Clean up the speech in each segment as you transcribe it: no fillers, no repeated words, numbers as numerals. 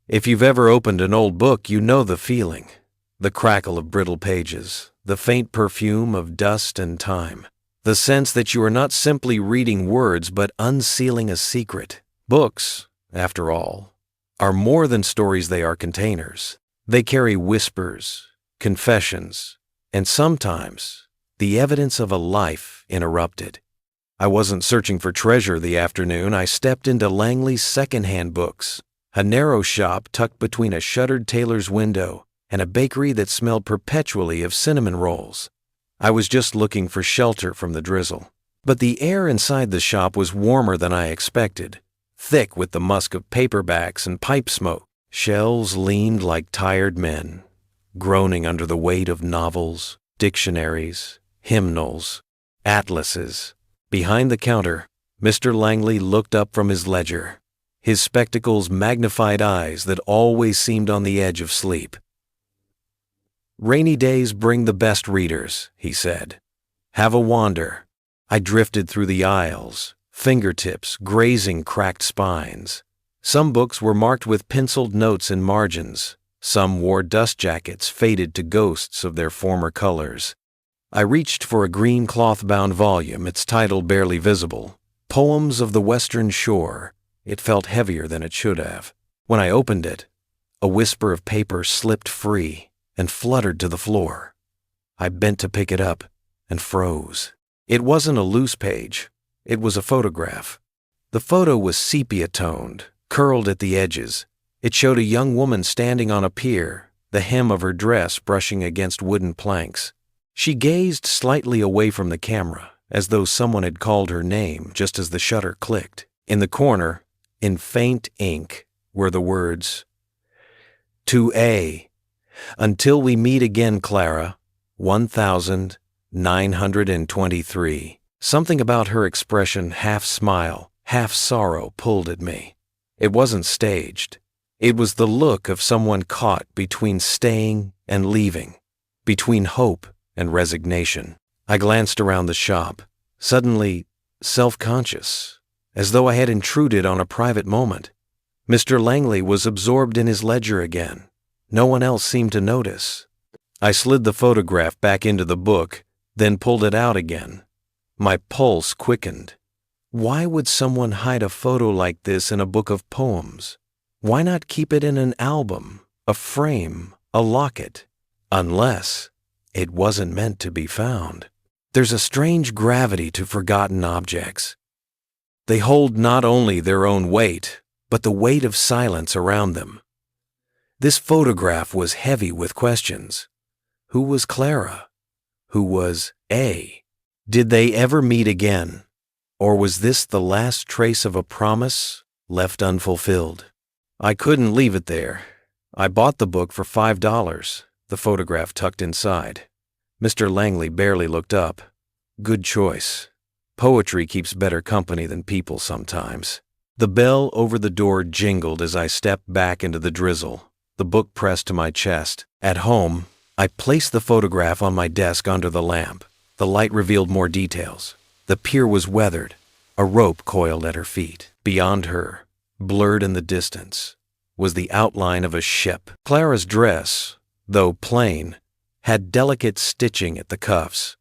If you've ever opened an old book, you know the feeling. The crackle of brittle pages, the faint perfume of dust and time. The sense that you are not simply reading words but unsealing a secret. Books, after all, are more than stories, they are containers. They carry whispers, confessions, and sometimes the evidence of a life interrupted. I wasn't searching for treasure the afternoon. I stepped into Langley's secondhand books, a narrow shop tucked between a shuttered tailor's window and a bakery that smelled perpetually of cinnamon rolls. I was just looking for shelter from the drizzle. But the air inside the shop was warmer than I expected, thick with the musk of paperbacks and pipe smoke. Shelves leaned like tired men, groaning under the weight of novels, dictionaries, hymnals, atlases. Behind the counter, Mr. Langley looked up from his ledger, his spectacles magnified eyes that always seemed on the edge of sleep. "Rainy days bring the best readers," he said. "Have a wander." I drifted through the aisles, fingertips grazing cracked spines. Some books were marked with penciled notes in margins. Some wore dust jackets faded to ghosts of their former colors. I reached for a green cloth-bound volume, its title barely visible, Poems of the Western Shore. It felt heavier than it should have. When I opened it, a whisper of paper slipped free and fluttered to the floor. I bent to pick it up and froze. It wasn't a loose page. It was a photograph. The photo was sepia-toned, curled at the edges. It showed a young woman standing on a pier, the hem of her dress brushing against wooden planks. She gazed slightly away from the camera, as though someone had called her name just as the shutter clicked. In the corner, in faint ink, were the words, "To A. Until we meet again, Clara, 1923. Something about her expression, half smile, half sorrow, pulled at me. It wasn't staged. It was the look of someone caught between staying and leaving, between hope and resignation. I glanced around the shop, suddenly self-conscious, as though I had intruded on a private moment. Mr. Langley was absorbed in his ledger again. No one else seemed to notice. I slid the photograph back into the book, then pulled it out again. My pulse quickened. Why would someone hide a photo like this in a book of poems? Why not keep it in an album, a frame, a locket? Unless it wasn't meant to be found. There's a strange gravity to forgotten objects. They hold not only their own weight, but the weight of silence around them. This photograph was heavy with questions. Who was Clara? Who was A? Did they ever meet again? Or was this the last trace of a promise left unfulfilled? I couldn't leave it there. I bought the book for $5, the photograph tucked inside. Mr. Langley barely looked up. Good choice. Poetry keeps better company than people sometimes. The bell over the door jingled as I stepped back into the drizzle, the book pressed to my chest. At home, I placed the photograph on my desk under the lamp. The light revealed more details. The pier was weathered, a rope coiled at her feet. Beyond her, blurred in the distance, was the outline of a ship. Clara's dress, though plain, had delicate stitching at the cuffs.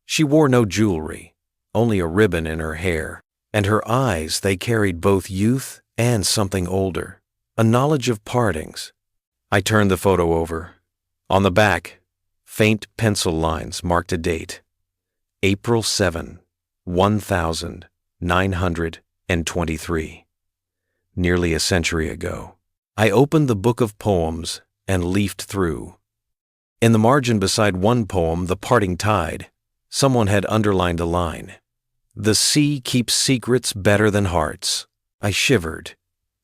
She wore no jewelry, only a ribbon in her hair, and her eyes, they carried both youth and something older, a knowledge of partings. I turned the photo over. On the back, faint pencil lines marked a date. April 7, 1923. Nearly a century ago. I opened the book of poems and leafed through. In the margin beside one poem, The Parting Tide, someone had underlined a line. "The sea keeps secrets better than hearts." I shivered.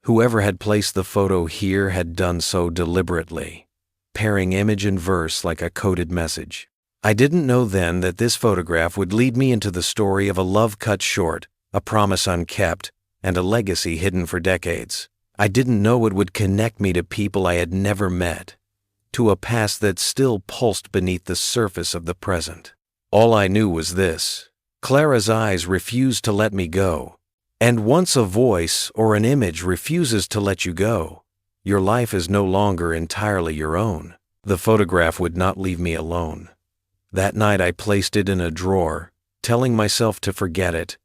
Whoever had placed the photo here had done so deliberately, pairing image and verse like a coded message. I didn't know then that this photograph would lead me into the story of a love cut short, a promise unkept, and a legacy hidden for decades. I didn't know it would connect me to people I had never met, to a past that still pulsed beneath the surface of the present. All I knew was this: Clara's eyes refused to let me go. And once a voice or an image refuses to let you go, Your life is no longer entirely your own. The photograph would not leave me alone. That night I placed it in a drawer, telling myself to forget it.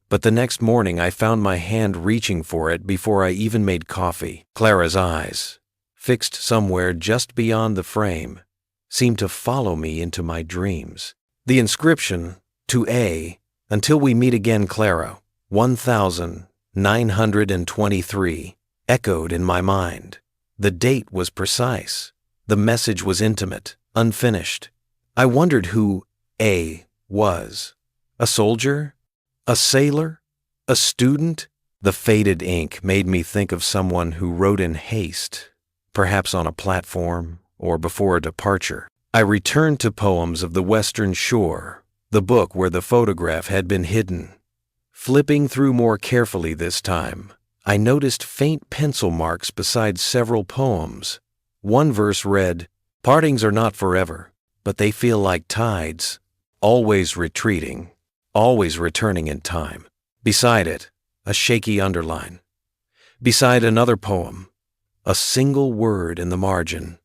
But the next morning I found my hand reaching for it before I even made coffee. Clara's eyes, fixed somewhere just beyond the frame, seemed to follow me into my dreams. The inscription, "To A, until we meet again, Clara, 1923, echoed in my mind. The date was precise. The message was intimate, unfinished. I wondered who A was. A soldier? A sailor? A student? The faded ink made me think of someone who wrote in haste, perhaps on a platform or before a departure. I returned to Poems of the Western Shore, the book where the photograph had been hidden. Flipping through more carefully this time, I noticed faint pencil marks beside several poems. One verse read, "Partings are not forever, but they feel like tides, always retreating, always returning in time." Beside it, a shaky underline. Beside another poem, a single word in the margin.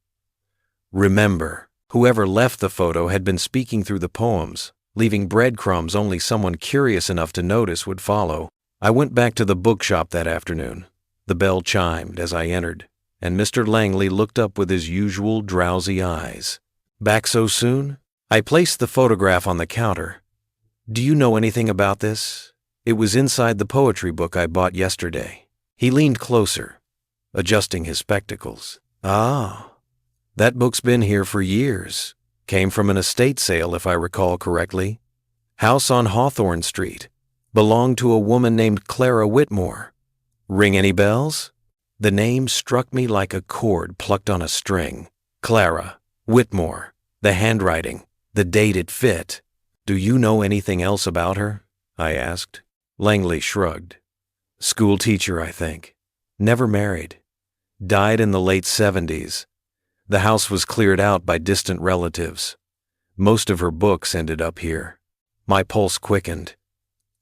Remember. Whoever left the photo had been speaking through the poems, leaving breadcrumbs only someone curious enough to notice would follow. I went back to the bookshop that afternoon. The bell chimed as I entered, and Mr. Langley looked up with his usual drowsy eyes. "Back so soon?" I placed the photograph on the counter. "Do you know anything about this? It was inside the poetry book I bought yesterday." He leaned closer, adjusting his spectacles. "Ah. That book's been here for years. Came from an estate sale, if I recall correctly. House on Hawthorne Street. Belonged to a woman named Clara Whitmore. Ring any bells?" The name struck me like a chord plucked on a string. Clara Whitmore. The handwriting. The date it fit. "Do you know anything else about her?" I asked. Langley shrugged. "School teacher, I think. Never married. Died in the late 70s. The house was cleared out by distant relatives. Most of her books ended up here." My pulse quickened.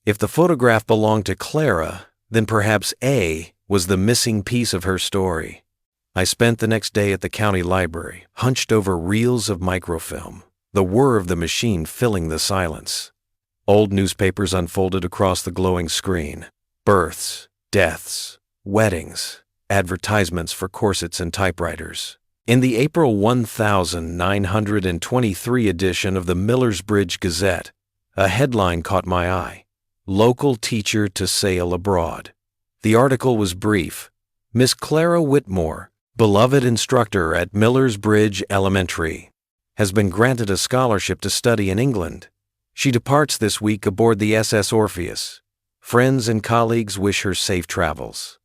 If the photograph belonged to Clara, then perhaps A was the missing piece of her story. I spent the next day at the county library, hunched over reels of microfilm, the whir of the machine filling the silence. Old newspapers unfolded across the glowing screen. Births, deaths, weddings, advertisements for corsets and typewriters. In the April 1923 edition of the Millersbridge Gazette, a headline caught my eye: "Local Teacher to Sail Abroad." The article was brief. "Miss Clara Whitmore, beloved instructor at Millersbridge Elementary, has been granted a scholarship to study in England. She departs this week aboard the SS Orpheus. Friends and colleagues wish her safe travels."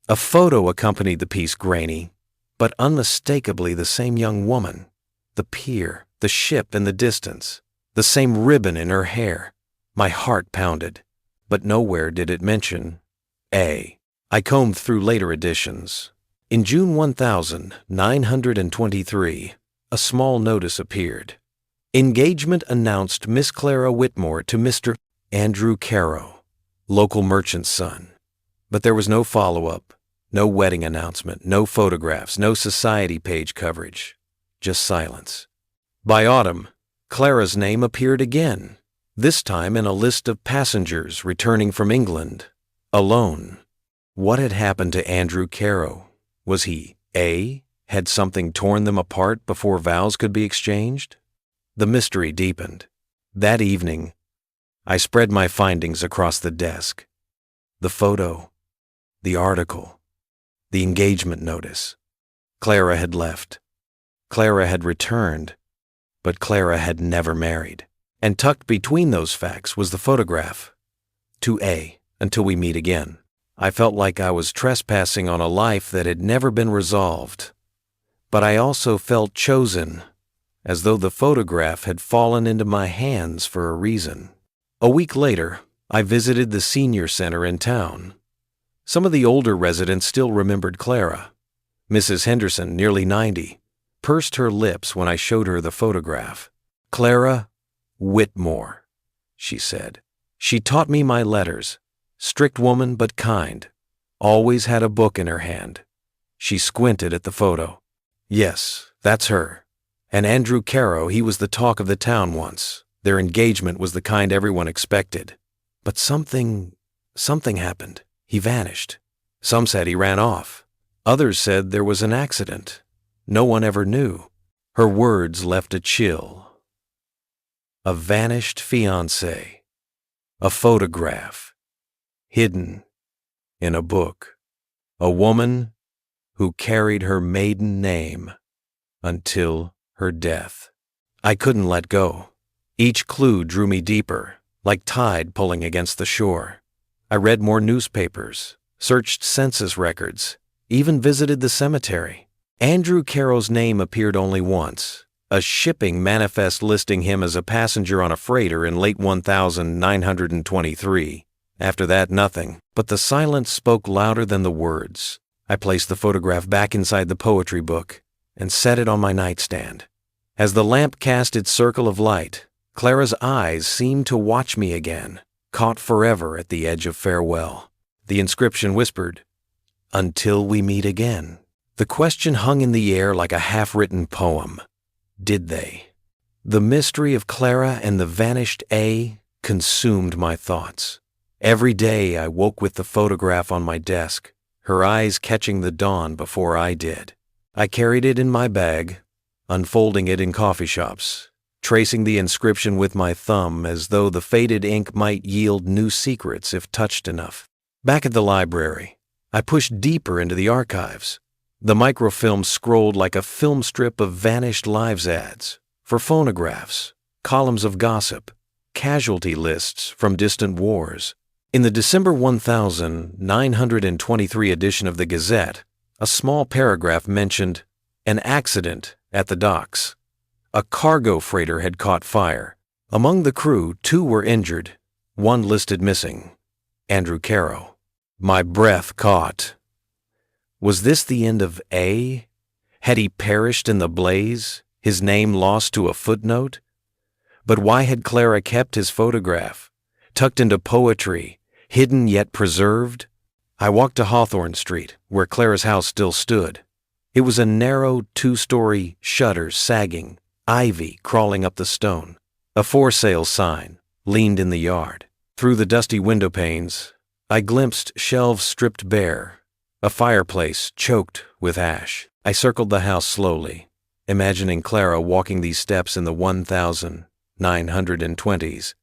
A photo accompanied the piece, grainy, but unmistakably the same young woman. The pier, the ship in the distance, the same ribbon in her hair. My heart pounded, but nowhere did it mention A. I combed through later editions. In June 1923, a small notice appeared. "Engagement announced Miss Clara Whitmore to Mr. Andrew Caro, local merchant's son." But there was no follow-up. No wedding announcement, no photographs, no society page coverage, just silence. By autumn, Clara's name appeared again, this time in a list of passengers returning from England, alone. What had happened to Andrew Caro? Was he A? Had something torn them apart before vows could be exchanged? The mystery deepened. That evening, I spread my findings across the desk. The photo, the article, the engagement notice. Clara had left. Clara had returned, but Clara had never married. And tucked between those facts was the photograph. "To A, until we meet again." I felt like I was trespassing on a life that had never been resolved. But I also felt chosen, as though the photograph had fallen into my hands for a reason. A week later, I visited the senior center in town. Some of the older residents still remembered Clara. Mrs. Henderson, nearly 90, pursed her lips when I showed her the photograph. "Clara Whitmore," she said. "She taught me my letters. Strict woman but kind. Always had a book in her hand. She squinted at the photo. Yes, that's her. And Andrew Caro, he was the talk of the town once. Their engagement was the kind everyone expected. But something happened. He vanished. Some said he ran off. Others said there was an accident. No one ever knew. Her words left a chill. A vanished fiancé. A photograph. Hidden in a book. A woman who carried her maiden name until her death. I couldn't let go. Each clue drew me deeper, like tide pulling against the shore. I read more newspapers, searched census records, even visited the cemetery. Andrew Caro's name appeared only once, a shipping manifest listing him as a passenger on a freighter in late 1923. After that, nothing, but the silence spoke louder than the words. I placed the photograph back inside the poetry book and set it on my nightstand. As the lamp cast its circle of light, Clara's eyes seemed to watch me again, caught forever at the edge of farewell. The inscription whispered, "Until we meet again." The question hung in the air like a half-written poem. Did they? The mystery of Clara and the vanished A consumed my thoughts. Every day I woke with the photograph on my desk, her eyes catching the dawn before I did. I carried it in my bag, unfolding it in coffee shops, tracing the inscription with my thumb as though the faded ink might yield new secrets if touched enough. Back at the library, I pushed deeper into the archives. The microfilm scrolled like a film strip of vanished lives ads, for phonographs, columns of gossip, casualty lists from distant wars. In the December 1923 edition of the Gazette, a small paragraph mentioned an accident at the docks. A cargo freighter had caught fire. Among the crew, 2 were injured, 1 listed missing. Andrew Caro. My breath caught. Was this the end of A? Had he perished in the blaze, his name lost to a footnote? But why had Clara kept his photograph, tucked into poetry, hidden yet preserved? I walked to Hawthorne Street, where Clara's house still stood. It was a narrow 2-story, shutters sagging, ivy crawling up the stone. A for sale sign leaned in the yard. Through the dusty window panes, I glimpsed shelves stripped bare, a fireplace choked with ash. I circled the house slowly, imagining Clara walking these steps in the 1920s,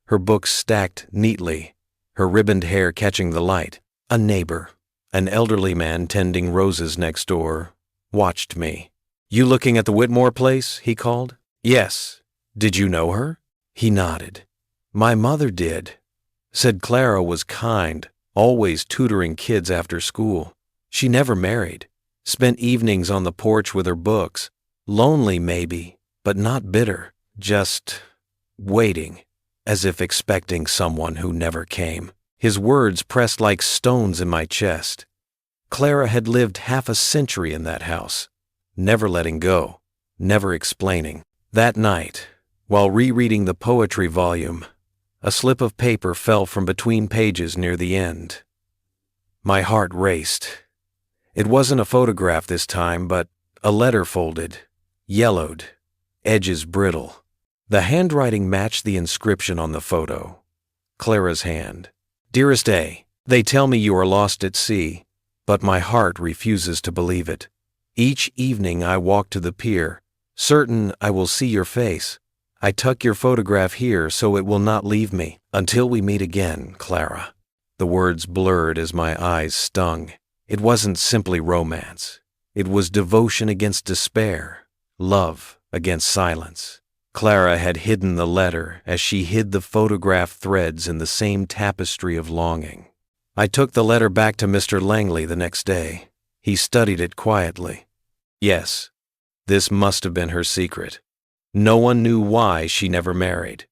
her books stacked neatly, her ribboned hair catching the light. A neighbor, an elderly man tending roses next door, watched me. "You looking at the Whitmore place?" he called. "Yes. Did you know her?" He nodded. "My mother did. Said Clara was kind, always tutoring kids after school. She never married. Spent evenings on the porch with her books. Lonely maybe, but not bitter. Just waiting, as if expecting someone who never came." His words pressed like stones in my chest. Clara had lived half a century in that house, never letting go, never explaining. That night, while rereading the poetry volume, a slip of paper fell from between pages near the end. My heart raced. It wasn't a photograph this time, but a letter folded, yellowed, edges brittle. The handwriting matched the inscription on the photo. Clara's hand. "Dearest A, they tell me you are lost at sea, but my heart refuses to believe it. Each evening I walk to the pier, certain I will see your face. I tuck your photograph here so it will not leave me. Until we meet again, Clara." The words blurred as my eyes stung. It wasn't simply romance. It was devotion against despair, love against silence. Clara had hidden the letter as she hid the photograph threads in the same tapestry of longing. I took the letter back to Mr. Langley the next day. He studied it quietly. Yes, this must have been her secret. No one knew why she never married.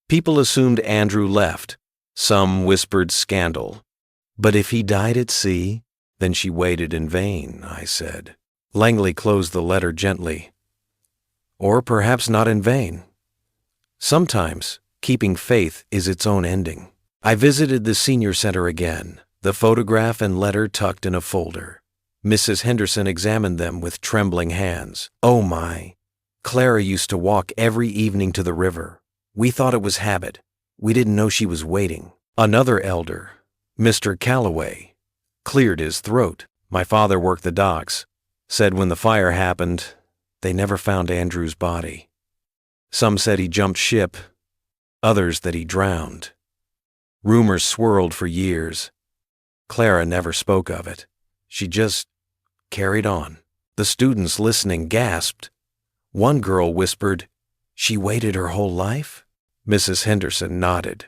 People assumed Andrew left. Some whispered scandal. But if he died at sea, then she waited in vain, I said. Langley closed the letter gently. Or perhaps not in vain. Sometimes, keeping faith is its own ending. I visited the senior center again, the photograph and letter tucked in a folder. Mrs. Henderson examined them with trembling hands. "Oh my. Clara used to walk every evening to the river. We thought it was habit. We didn't know she was waiting." Another elder, Mr. Calloway, cleared his throat. "My father worked the docks. Said when the fire happened, they never found Andrew's body. Some said he jumped ship, others that he drowned. Rumors swirled for years. Clara never spoke of it. She just carried on." The students listening gasped. One girl whispered, "She waited her whole life?" Mrs. Henderson nodded.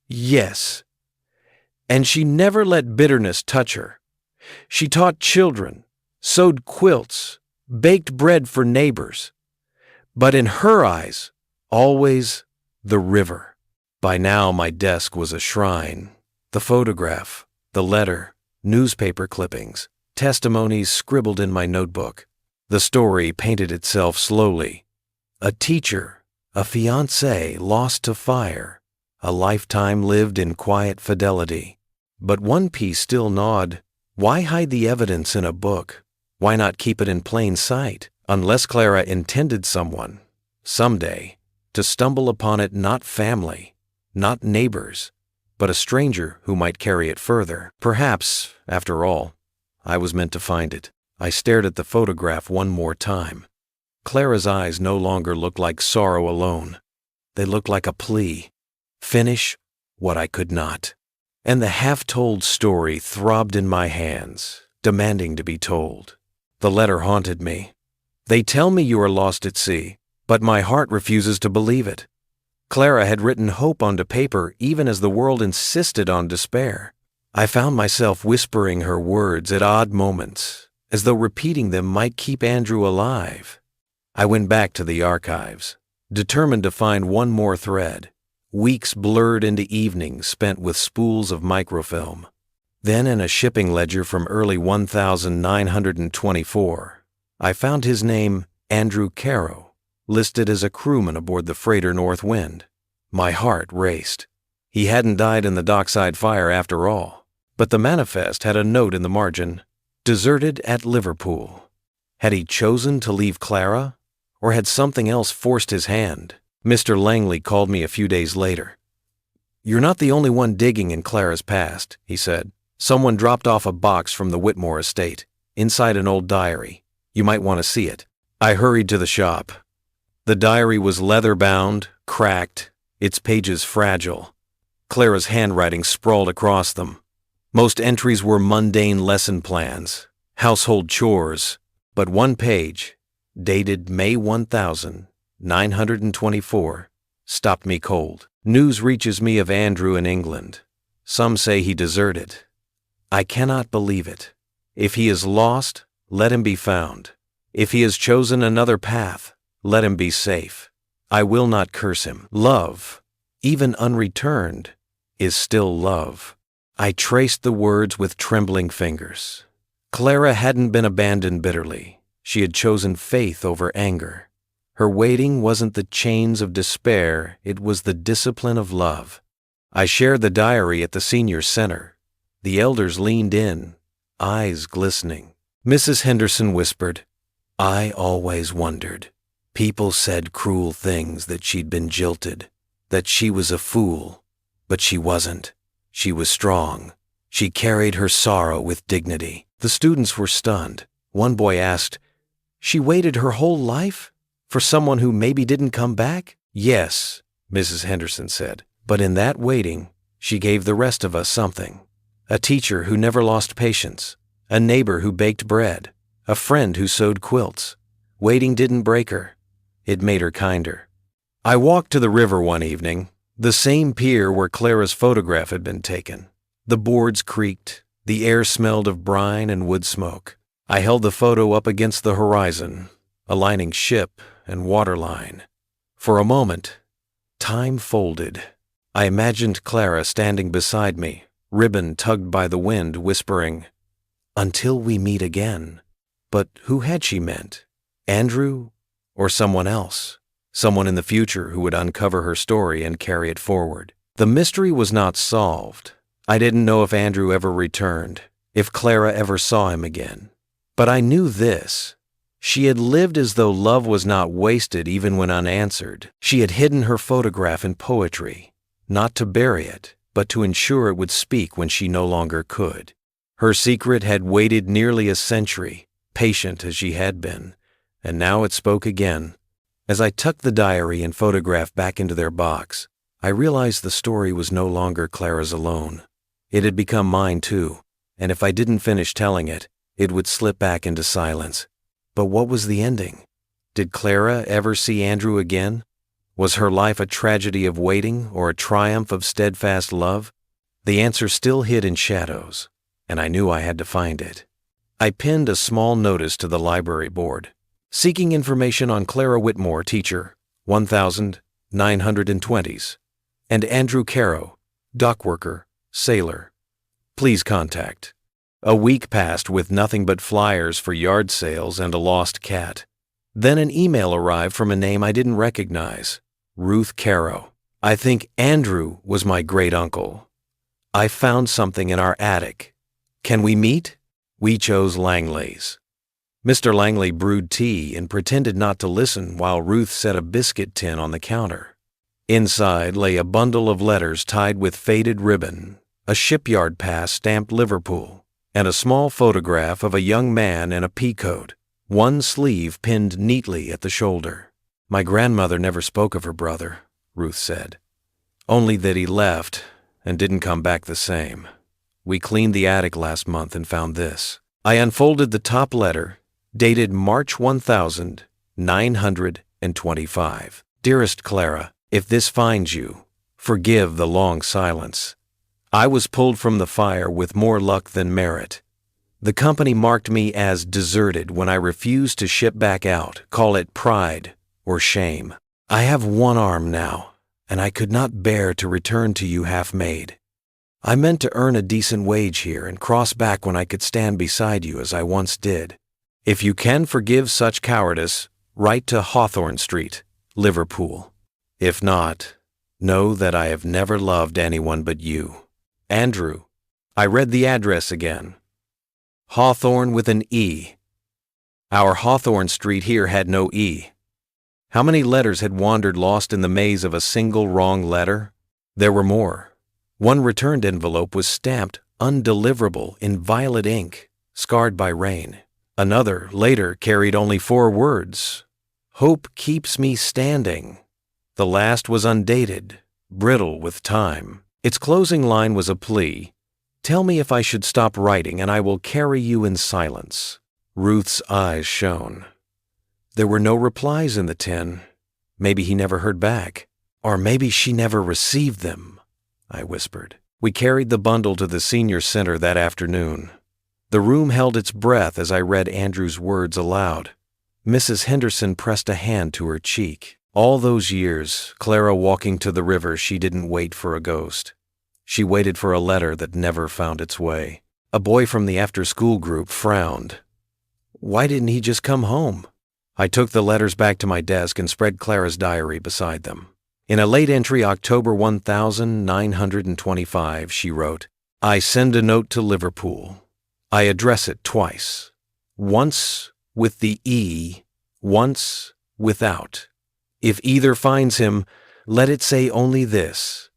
"Yes. And she never let bitterness touch her. She taught children, sewed quilts, baked bread for neighbors. But in her eyes, always the river." By now my desk was a shrine. The photograph, the letter, newspaper clippings, testimonies scribbled in my notebook. The story painted itself slowly. A teacher, a fiancé lost to fire, a lifetime lived in quiet fidelity. But one piece still gnawed. Why hide the evidence in a book? Why not keep it in plain sight? Unless Clara intended someone, someday, to stumble upon it, not family, not neighbors, but a stranger who might carry it further. Perhaps, after all, I was meant to find it. I stared at the photograph one more time. Clara's eyes no longer looked like sorrow alone. They looked like a plea. Finish what I could not. And the half-told story throbbed in my hands, demanding to be told. The letter haunted me. "They tell me you are lost at sea, but my heart refuses to believe it." Clara had written hope onto paper even as the world insisted on despair. I found myself whispering her words at odd moments, as though repeating them might keep Andrew alive. I went back to the archives, determined to find one more thread. Weeks blurred into evenings spent with spools of microfilm. Then in a shipping ledger from early 1924, I found his name, Andrew Caro, listed as a crewman aboard the freighter North Wind. My heart raced. He hadn't died in the dockside fire after all. But the manifest had a note in the margin, "Deserted at Liverpool." Had he chosen to leave Clara, or had something else forced his hand? Mr. Langley called me a few days later. "You're not the only one digging in Clara's past," he said. "Someone dropped off a box from the Whitmore estate, inside an old diary. You might want to see it." I hurried to the shop. The diary was leather-bound, cracked, its pages fragile. Clara's handwriting sprawled across them. Most entries were mundane lesson plans, household chores, but one page, dated May 1924, stopped me cold. "News reaches me of Andrew in England. Some say he deserted. I cannot believe it. If he is lost, let him be found. If he has chosen another path, let him be safe. I will not curse him. Love, even unreturned, is still love." I traced the words with trembling fingers. Clara hadn't been abandoned bitterly. She had chosen faith over anger. Her waiting wasn't the chains of despair, it was the discipline of love. I shared the diary at the senior center. The elders leaned in, eyes glistening. Mrs. Henderson whispered, "I always wondered. People said cruel things, that she'd been jilted, that she was a fool, but she wasn't. She was strong. She carried her sorrow with dignity." The students were stunned. One boy asked, "She waited her whole life? For someone who maybe didn't come back?" "Yes," Mrs. Henderson said, "but in that waiting, she gave the rest of us something. A teacher who never lost patience, a neighbor who baked bread, a friend who sewed quilts. Waiting didn't break her. It made her kinder." I walked to the river one evening, the same pier where Clara's photograph had been taken. The boards creaked, the air smelled of brine and wood smoke. I held the photo up against the horizon, aligning ship and waterline. For a moment, time folded. I imagined Clara standing beside me, ribbon tugged by the wind, whispering, "Until we meet again." But who had she meant? Andrew or someone else? Someone in the future who would uncover her story and carry it forward. The mystery was not solved. I didn't know if Andrew ever returned. if Clara ever saw him again. But I knew this. She had lived as though love was not wasted even when unanswered. She had hidden her photograph in poetry, not to bury it, but to ensure it would speak when she no longer could. Her secret had waited nearly a century, patient as she had been, and now it spoke again. As I tucked the diary and photograph back into their box, I realized the story was no longer Clara's alone. It had become mine too, and if I didn't finish telling it, it would slip back into silence. But what was the ending? Did Clara ever see Andrew again? Was her life a tragedy of waiting or a triumph of steadfast love? The answer still hid in shadows, and I knew I had to find it. I pinned a small notice to the library board. Seeking information on Clara Whitmore, teacher, 1920s, and Andrew Caro, dock worker, sailor. Please contact. A week passed with nothing but flyers for yard sales and a lost cat. Then an email arrived from a name I didn't recognize, Ruth Caro. I think Andrew was my great-uncle. I found something in our attic. Can we meet? We chose Langley's. Mr. Langley brewed tea and pretended not to listen while Ruth set a biscuit tin on the counter. Inside lay a bundle of letters tied with faded ribbon, a shipyard pass stamped Liverpool, and a small photograph of a young man in a pea coat, one sleeve pinned neatly at the shoulder. My grandmother never spoke of her brother, Ruth said. Only that he left and didn't come back the same. We cleaned the attic last month and found this. I unfolded the top letter, dated March 1925. Dearest Clara, if this finds you, forgive the long silence. I was pulled from the fire with more luck than merit. The company marked me as deserted when I refused to ship back out, call it pride or shame. I have one arm now, and I could not bear to return to you half-made. I meant to earn a decent wage here and cross back when I could stand beside you as I once did. If you can forgive such cowardice, write to Hawthorne Street, Liverpool. If not, know that I have never loved anyone but you. Andrew. I read the address again. Hawthorne with an E. Our Hawthorne Street here had no E. How many letters had wandered lost in the maze of a single wrong letter? There were more. One returned envelope was stamped undeliverable in violet ink, scarred by rain. Another, later, carried only 4 words. Hope keeps me standing. The last was undated, brittle with time. Its closing line was a plea. Tell me if I should stop writing and I will carry you in silence. Ruth's eyes shone. There were no replies in the tin. Maybe he never heard back. Or maybe she never received them, I whispered. We carried the bundle to the senior center that afternoon. The room held its breath as I read Andrew's words aloud. Mrs. Henderson pressed a hand to her cheek. All those years, Clara walking to the river, she didn't wait for a ghost. She waited for a letter that never found its way. A boy from the after-school group frowned. Why didn't he just come home? I took the letters back to my desk and spread Clara's diary beside them. In a late entry, October 1925, she wrote, I send a note to Liverpool. I address it twice. Once with the E, once without. If either finds him, let it say only this.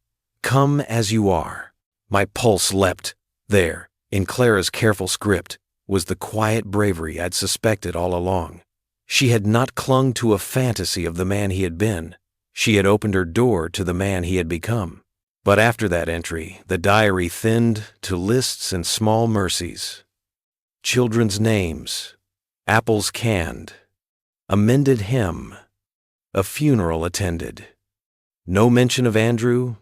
Come as you are. My pulse leapt. There, in Clara's careful script, was the quiet bravery I'd suspected all along. She had not clung to a fantasy of the man he had been. She had opened her door to the man he had become. But after that entry, the diary thinned to lists and small mercies. Children's names, apples canned, amended hymn, a funeral attended. No mention of Andrew,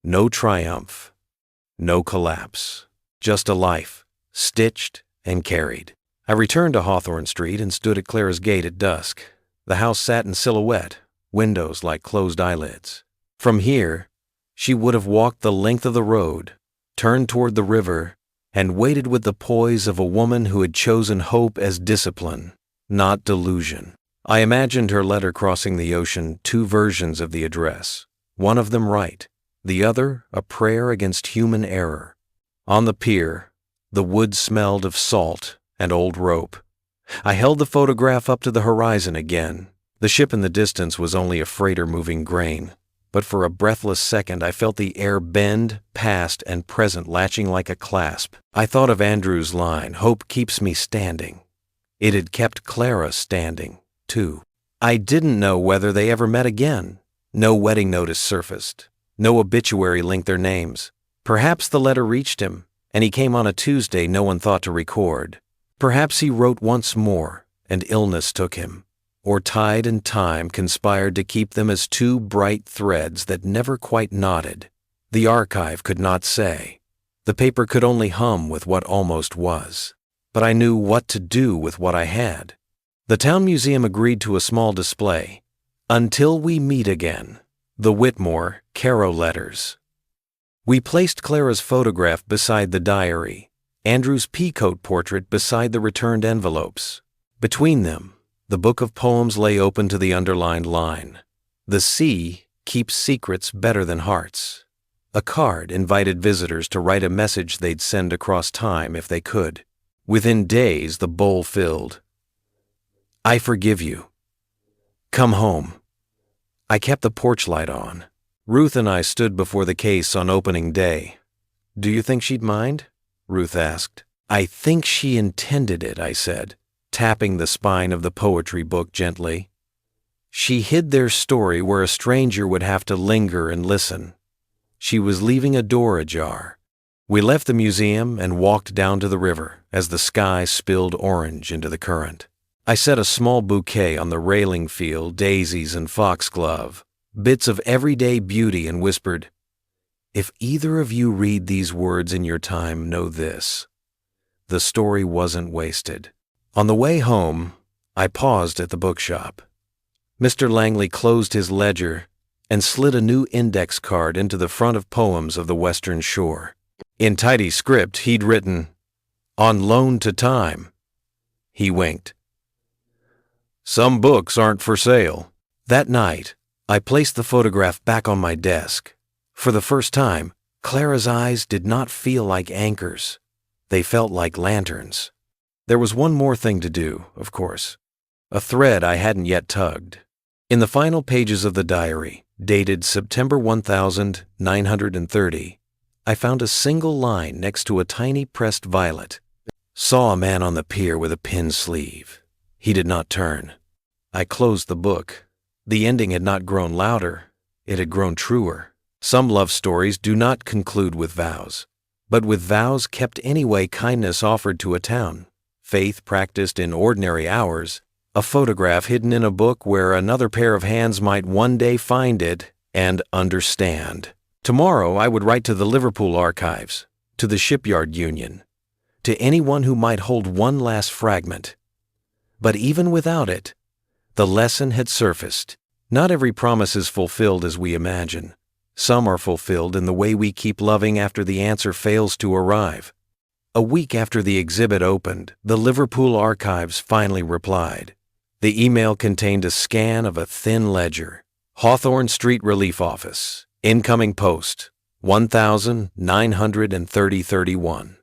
no triumph, no collapse. Just a life, stitched and carried. I returned to Hawthorne Street and stood at Clara's gate at dusk. The house sat in silhouette, windows like closed eyelids. From here, she would have walked the length of the road, turned toward the river, and waited with the poise of a woman who had chosen hope as discipline, not delusion. I imagined her letter crossing the ocean, 2 versions of the address, one of them right, the other a prayer against human error. On the pier, The wood smelled of salt and old rope. I held the photograph up to the horizon again. The ship in the distance was only a freighter moving grain, but for a breathless second I felt the air bend, past, and present latching like a clasp. I thought of Andrew's line, "Hope keeps me standing." It had kept Clara standing, too. I didn't know whether they ever met again. No wedding notice surfaced. No obituary linked their names. Perhaps the letter reached him, and he came on a Tuesday no one thought to record. Perhaps he wrote once more, and illness took him. Or tide and time conspired to keep them as two bright threads that never quite knotted. The archive could not say. The paper could only hum with what almost was. But I knew what to do with what I had. The town museum agreed to a small display. "Until we meet again." The Whitmore Caro letters. We placed Clara's photograph beside the diary, Andrew's peacoat portrait beside the returned envelopes. Between them, the book of poems lay open to the underlined line. "The sea keeps secrets better than hearts." A card invited visitors to write a message they'd send across time if they could. Within days, the bowl filled. "I forgive you. Come home." I kept the porch light on. Ruth and I stood before the case on opening day. "Do you think she'd mind?" Ruth asked. "I think she intended it," I said, tapping the spine of the poetry book gently. She hid their story where a stranger would have to linger and listen. She was leaving a door ajar. We left the museum and walked down to the river as the sky spilled orange into the current. I set a small bouquet on the railing field, daisies and foxglove, bits of everyday beauty, and whispered, "If either of you read these words in your time, know this: the story wasn't wasted." On the way home, I paused at the bookshop. Mr. Langley closed his ledger and slid a new index card into the front of Poems of the Western Shore. In tidy script, he'd written, "On loan to time." He winked. "Some books aren't for sale." That night, I placed the photograph back on my desk. For the first time, Clara's eyes did not feel like anchors. They felt like lanterns. There was one more thing to do, of course. A thread I hadn't yet tugged. In the final pages of the diary, dated September 1930, I found a single line next to a tiny pressed violet. "Saw a man on the pier with a pinned sleeve. He did not turn." I closed the book. The ending had not grown louder. It had grown truer. Some love stories do not conclude with vows. But with vows kept anyway, kindness offered to a town, faith practiced in ordinary hours, a photograph hidden in a book where another pair of hands might one day find it and understand. Tomorrow I would write to the Liverpool archives, to the Shipyard Union, to anyone who might hold one last fragment. But even without it, the lesson had surfaced. Not every promise is fulfilled as we imagine. Some are fulfilled in the way we keep loving after the answer fails to arrive. A week after the exhibit opened, the Liverpool archives finally replied. The email contained a scan of a thin ledger. Hawthorne Street Relief Office. Incoming post. 1930-31.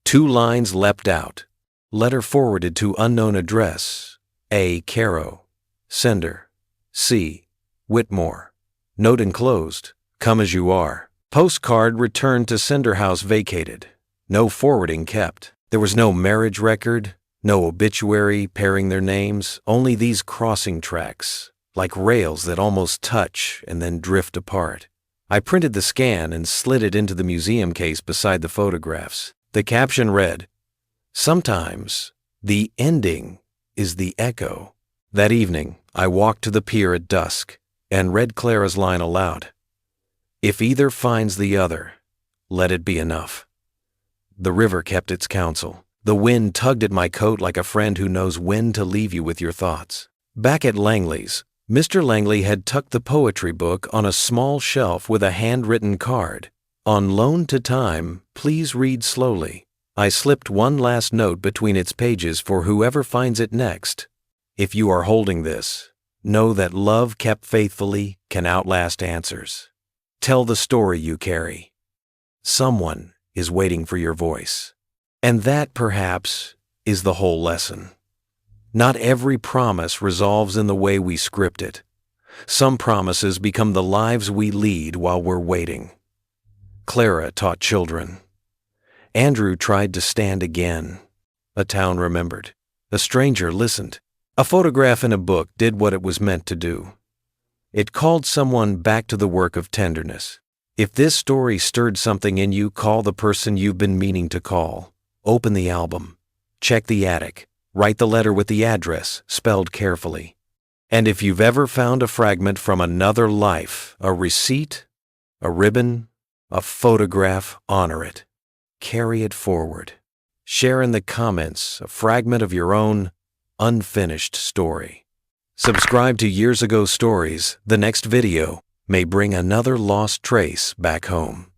Two lines leapt out. Letter forwarded to unknown address. A. Caro. Sender. C. Whitmore. Note enclosed. Come as you are. Postcard returned to sender house vacated. No forwarding kept. There was no marriage record, no obituary pairing their names, only these crossing tracks, like rails that almost touch and then drift apart. I printed the scan and slid it into the museum case beside the photographs. The caption read, "Sometimes the ending is the echo." That evening, I walked to the pier at dusk and read Clara's line aloud. "If either finds the other, let it be enough." The river kept its counsel. The wind tugged at my coat like a friend who knows when to leave you with your thoughts. Back at Langley's, Mr. Langley had tucked the poetry book on a small shelf with a handwritten card. "On loan to time, please read slowly." I slipped one last note between its pages for whoever finds it next. If you are holding this, know that love kept faithfully can outlast answers. Tell the story you carry. Someone is waiting for your voice. And that, perhaps, is the whole lesson. Not every promise resolves in the way we script it. Some promises become the lives we lead while we're waiting. Clara taught children. Andrew tried to stand again. A town remembered. A stranger listened. A photograph in a book did what it was meant to do. It called someone back to the work of tenderness. If this story stirred something in you, call the person you've been meaning to call. Open the album. Check the attic. Write the letter with the address, spelled carefully. And if you've ever found a fragment from another life, a receipt, a ribbon, a photograph, honor it. Carry it forward. Share in the comments a fragment of your own unfinished story. Subscribe to Years Ago Stories. The next video may bring another lost trace back home.